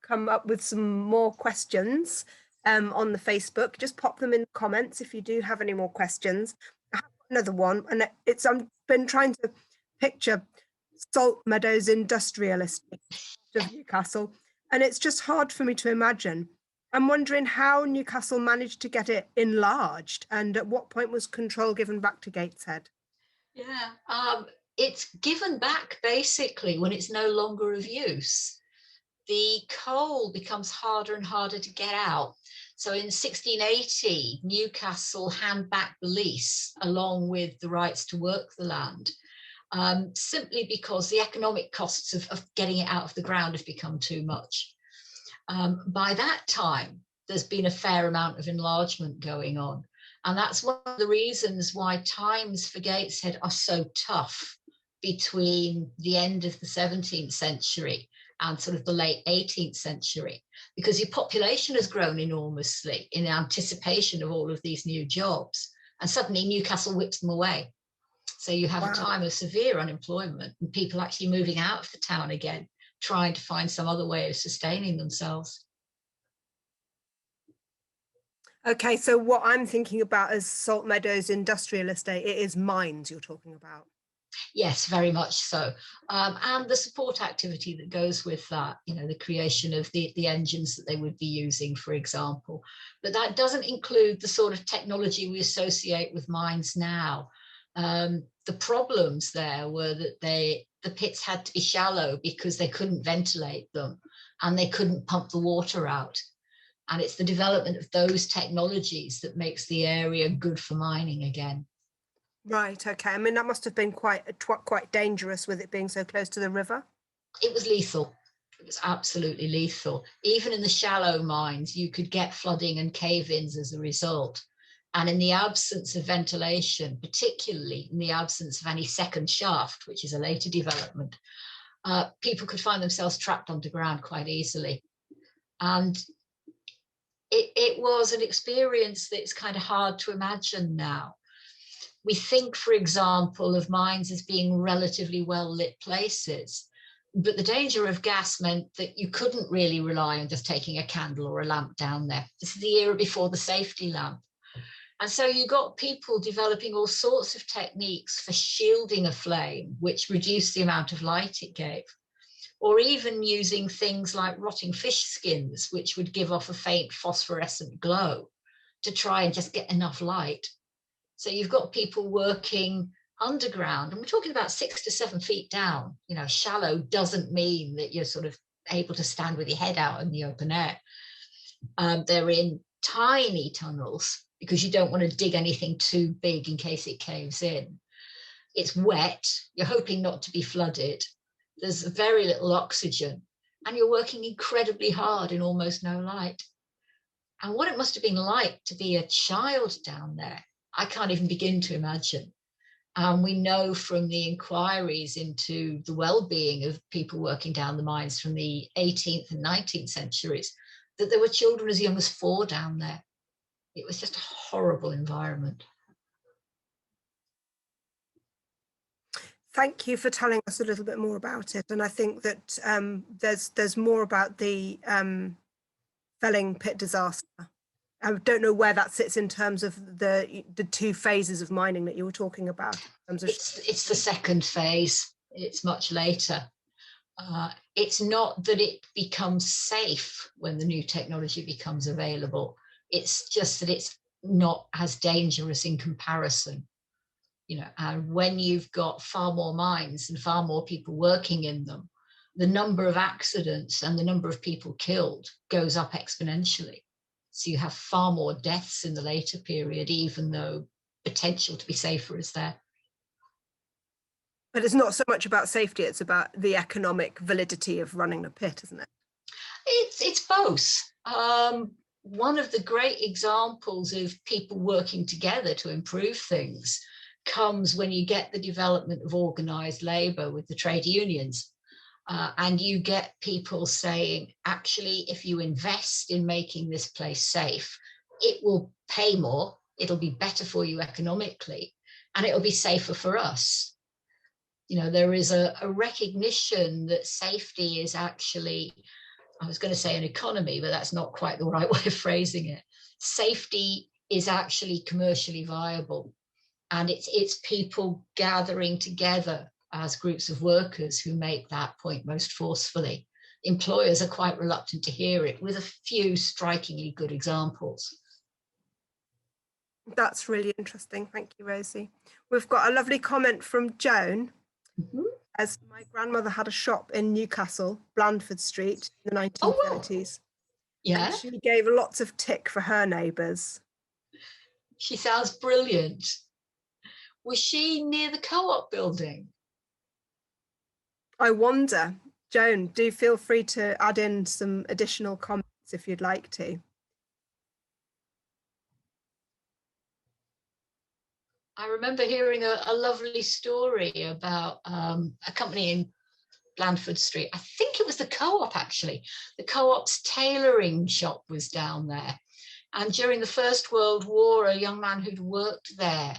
Speaker 2: come up with some more questions on the Facebook, just pop them in the comments if you do have any more questions. I have another one, and I've been trying to picture Salt Meadows Industrial Estate of Newcastle, and it's just hard for me to imagine. I'm wondering how Newcastle managed to get it enlarged, and at what point was control given back to Gateshead?
Speaker 1: Yeah, it's given back basically when it's no longer of use. The coal becomes harder and harder to get out. So in 1680, Newcastle hand back the lease along with the rights to work the land, simply because the economic costs of getting it out of the ground have become too much. By that time, there's been a fair amount of enlargement going on. And that's one of the reasons why times for Gateshead are so tough between the end of the 17th century and sort of the late 18th century, because your population has grown enormously in anticipation of all of these new jobs. And suddenly Newcastle whips them away. So you have a time of severe unemployment and people actually moving out of the town again, trying to find some other way of sustaining themselves.
Speaker 2: Okay, so what I'm thinking about as Salt Meadows Industrial Estate, it is mines you're talking about.
Speaker 1: Yes, very much so. And the support activity that goes with that, you know, the creation of the engines that they would be using, for example. But that doesn't include the sort of technology we associate with mines now. The problems there were that the pits had to be shallow because they couldn't ventilate them and they couldn't pump the water out. And it's the development of those technologies that makes the area good for mining again.
Speaker 2: Right, okay. I mean, that must have been quite dangerous with it being so close to the river.
Speaker 1: It was lethal. It was absolutely lethal. Even in the shallow mines, you could get flooding and cave-ins as a result. And in the absence of ventilation, particularly in the absence of any second shaft, which is a later development, people could find themselves trapped underground quite easily. And it was an experience that's kind of hard to imagine now. We think, for example, of mines as being relatively well-lit places, but the danger of gas meant that you couldn't really rely on just taking a candle or a lamp down there. This is the era before the safety lamp. And so you got people developing all sorts of techniques for shielding a flame, which reduced the amount of light it gave, or even using things like rotting fish skins, which would give off a faint phosphorescent glow to try and just get enough light. So you've got people working underground, and we're talking about 6 to 7 feet down. You know, shallow doesn't mean that you're sort of able to stand with your head out in the open air. They're in tiny tunnels because you don't want to dig anything too big in case it caves in. It's wet. You're hoping not to be flooded. There's very little oxygen, and you're working incredibly hard in almost no light. And what it must have been like to be a child down there, I can't even begin to imagine. We know from the inquiries into the well-being of people working down the mines from the 18th and 19th centuries that there were children as young as 4 down there. It was just a horrible environment.
Speaker 2: Thank you for telling us a little bit more about it. And I think that there's more about the Felling pit disaster. I don't know where that sits in terms of the 2 phases of mining that you were talking about. In terms of
Speaker 1: it's the second phase. It's much later. It's not that it becomes safe when the new technology becomes available. It's just that it's not as dangerous in comparison. You know, and when you've got far more mines and far more people working in them, the number of accidents and the number of people killed goes up exponentially. So you have far more deaths in the later period, even though potential to be safer is there.
Speaker 2: But it's not so much about safety, it's about the economic validity of running the pit, isn't it?
Speaker 1: It's both. One of the great examples of people working together to improve things comes when you get the development of organised labour with the trade unions. And you get people saying, actually, if you invest in making this place safe, it will pay more, it'll be better for you economically, and it'll be safer for us. You know, there is a recognition that safety is actually, I was going to say an economy, but that's not quite the right way of phrasing it. Safety is actually commercially viable. And it's people gathering together as groups of workers who make that point most forcefully. Employers are quite reluctant to hear it, with a few strikingly good examples.
Speaker 2: That's really interesting. Thank you, Rosie. We've got a lovely comment from Joan.
Speaker 1: Mm-hmm.
Speaker 2: As my grandmother had a shop in Newcastle, Blandford Street, in the 1930s.
Speaker 1: Yeah.
Speaker 2: And she gave lots of tick for her neighbours.
Speaker 1: She sounds brilliant. Was she near the Co-op building?
Speaker 2: I wonder. Joan, do feel free to add in some additional comments if you'd like to.
Speaker 1: I remember hearing a lovely story about a company in Blandford Street. I think it was the Co-op, actually. The Co-op's tailoring shop was down there. And during the First World War, a young man who'd worked there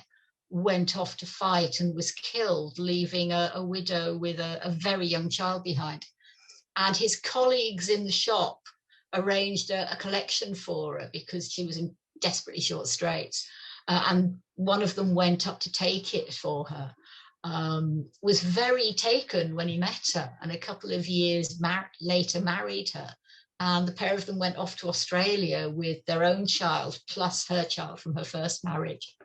Speaker 1: went off to fight and was killed, leaving a widow with a very young child behind. And his colleagues in the shop arranged a collection for her because she was in desperately short straits. And one of them went up to take it for her, was very taken when he met her, and a couple of years later married her. And the pair of them went off to Australia with their own child, plus her child from her first marriage.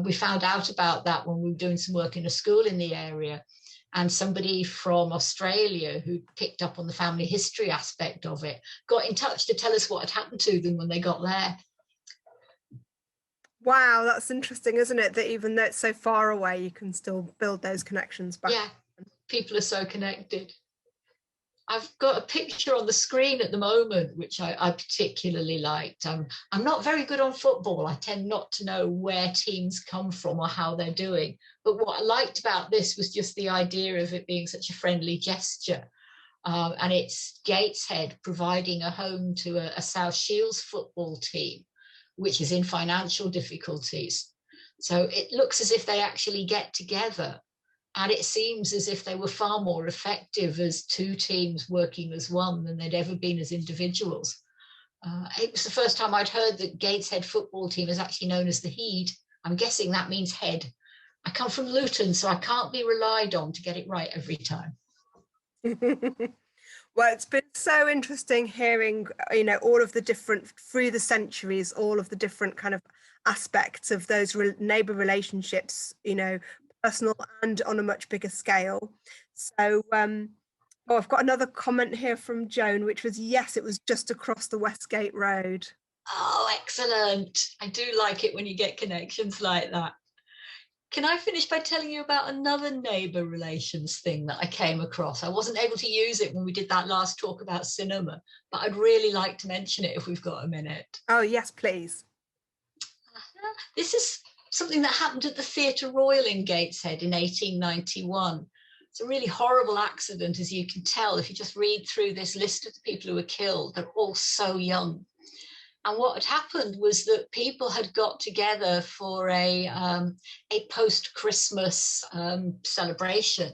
Speaker 1: We found out about that when we were doing some work in a school in the area, and somebody from Australia who picked up on the family history aspect of it got in touch to tell us what had happened to them when they got there.
Speaker 2: Wow, that's interesting, isn't it? That even though it's so far away, you can still build those connections back.
Speaker 1: Yeah, people are so connected. I've got a picture on the screen at the moment, which I particularly liked. I'm not very good on football. I tend not to know where teams come from or how they're doing. But what I liked about this was just the idea of it being such a friendly gesture. And it's Gateshead providing a home to a South Shields football team, which is in financial difficulties. So it looks as if they actually get together. And it seems as if they were far more effective as two teams working as one than they'd ever been as individuals. It was the first time I'd heard that Gateshead football team is actually known as the Heed. I'm guessing that means head. I come from Luton, so I can't be relied on to get it right every time.
Speaker 2: Well, it's been so interesting hearing, all of the different, through the centuries, all of the different kind of aspects of those neighbour relationships, personal and on a much bigger scale. So, I've got another comment here from Joan, which was, yes, it was just across the Westgate Road.
Speaker 1: Oh, excellent. I do like it when you get connections like that. Can I finish by telling you about another neighbour relations thing that I came across? I wasn't able to use it when we did that last talk about cinema, but I'd really like to mention it if we've got a minute.
Speaker 2: Oh, yes, please.
Speaker 1: This is something that happened at the Theatre Royal in Gateshead in 1891. It's a really horrible accident, as you can tell. If you just read through this list of the people who were killed, they're all so young. And what had happened was that people had got together for a post-Christmas celebration.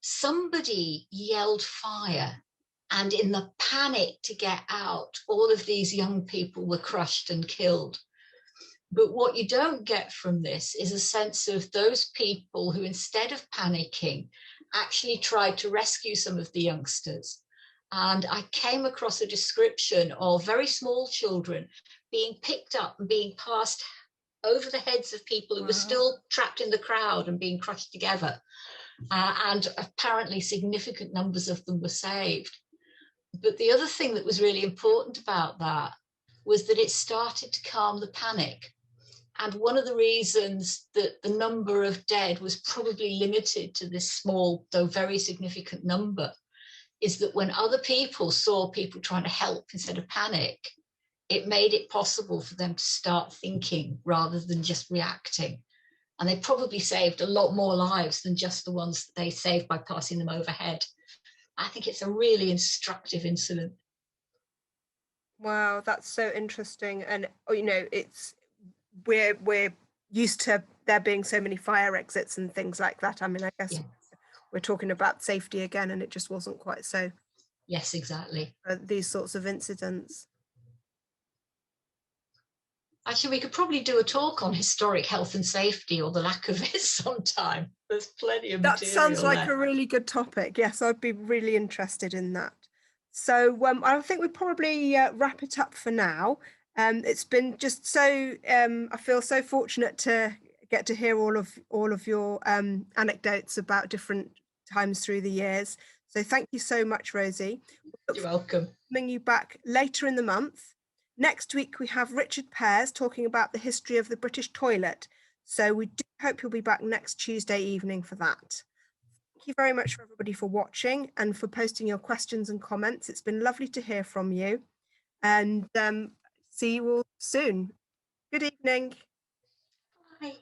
Speaker 1: Somebody yelled fire, and in the panic to get out, all of these young people were crushed and killed. But what you don't get from this is a sense of those people who, instead of panicking, actually tried to rescue some of the youngsters. And I came across a description of very small children being picked up and being passed over the heads of people who were still trapped in the crowd and being crushed together. And apparently significant numbers of them were saved. But the other thing that was really important about that was that it started to calm the panic. And one of the reasons that the number of dead was probably limited to this small, though very significant number, is that when other people saw people trying to help instead of panic, it made it possible for them to start thinking rather than just reacting. And they probably saved a lot more lives than just the ones that they saved by passing them overhead. I think it's a really instructive incident.
Speaker 2: Wow, that's so interesting. And you know, we're used to there being so many fire exits and things like that. I mean, I guess
Speaker 1: Yeah.
Speaker 2: we're talking about safety again, and it just wasn't quite so.
Speaker 1: Yes, exactly.
Speaker 2: These sorts of incidents.
Speaker 1: Actually, we could probably do a talk on historic health and safety, or the lack of it, sometime. There's plenty of
Speaker 2: That sounds
Speaker 1: material
Speaker 2: like
Speaker 1: there.
Speaker 2: a really good topic. Yes, I'd be really interested in that. So I think we probably wrap it up for now. It's been just so I feel so fortunate to get to hear all of your anecdotes about different times through the years. So thank you so much, Rosie.
Speaker 1: You're welcome.
Speaker 2: Bring you back later in the month. Next week we have Richard Pears talking about the history of the British toilet. So we do hope you'll be back next Tuesday evening for that. Thank you very much for everybody for watching and for posting your questions and comments. It's been lovely to hear from you, and see you all soon. Good evening.
Speaker 1: Bye.